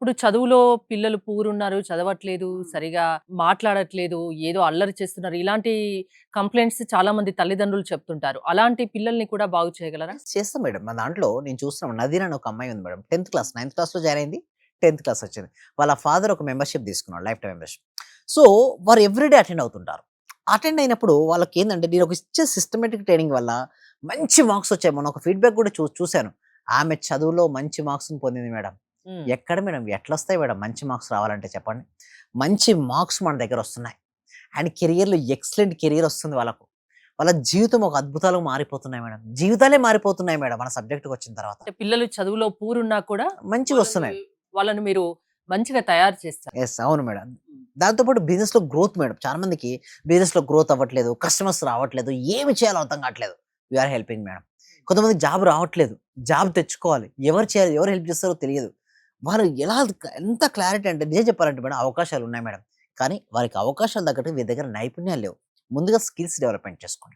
ఇప్పుడు చదువులో పిల్లలు పూరున్నారు, చదవట్లేదు, సరిగా మాట్లాడట్లేదు, ఏదో అల్లరి చేస్తున్నారు. ఇలాంటి కంప్లెయింట్స్ చాలా మంది తల్లిదండ్రులు చెప్తుంటారు. అలాంటి పిల్లల్ని కూడా బాగు చేయగలరా? చేస్తాం మేడం. మా దాంట్లో నేను చూస్తున్నాం. నదీర్ అని ఒక అమ్మాయి ఉంది మేడం. 10థ్ క్లాస్, 9థ్ క్లాస్‌లో జాయిన్ అయింది. 10థ్ క్లాస్ వచ్చింది. వాళ్ళ ఫాదర్ ఒక మెంబర్‌షిప్ తీసుకున్నాడు. Life time membership. సో, వారు ఎవ్రీడే అటెండ్ అవుతుంటారు. అటెండ్ అయినప్పుడు వాళ్ళకేందంటే నేను ఒక ఇచ్చే సిస్టమాటిక్ ట్రైనింగ్ వల్ల మంచి మార్క్స్ వచ్చాయి. మొన్న ఒక ఫీడ్‌బ్యాక్ కూడా చూసాను. ఆమె చదువులో మంచి మార్క్స్‌ని పొందింది మేడం. హ్మ్. ఎక్కడ మేడం ఎట్లొస్తాయి మేడం మంచి మార్క్స్ రావాలంటే చెప్పండి? మంచి మార్క్స్ మన దగ్గరొస్తున్నాయి. అండ్ కెరియర్‌లో ఎక్సలెంట్ కెరియర్ ఒస్తుంది వాళ్ళకు. వాళ్ళ జీవితం ఒక అద్భుతాలుగా మారిపోతున్నాయి మేడం. జీవితాలే మారిపోతున్నాయి మేడం మన సబ్జెక్ట్‌కొచ్చిన తర్వాత. అంటే పిల్లలు చదువులో పూరున్నా కూడా వాళ్ళని మంచిగొస్తున్నాయి. వాళ్ళని మీరు మంచిగా తయారు చేస్తారు. యెస్. అవును మేడం. హ్మ్. దాంతో పాటు బిజినెస్‌లో గ్రోత్ మేడం. చాలా మందికి బిజినెస్‌లో గ్రోత్ అవ్వట్లేదు. కస్టమర్స్ రావట్లేదు. ఏమి చేయాలో అర్థం కావట్లేదు. We are helping madam. కొంతమందికి జాబ్ రావట్లేదు. జాబ్ తెచ్చుకోవాలి. ఎవరు చేయాలి? ఎవరు హెల్ప్ చేస్తారో తెలియదు. వారు ఎంత క్లారిటీ అంటే నిజం చెప్పాలంటే మేడం అవకాశాలున్నాయి మేడం. కానీ వారికి అవకాశాలు తగ్గట్టు వీరి దగ్గర నైపుణ్యాలు లేవు. ముందుగా స్కిల్స్ డెవలప్‌మెంట్ చేసుకోండి.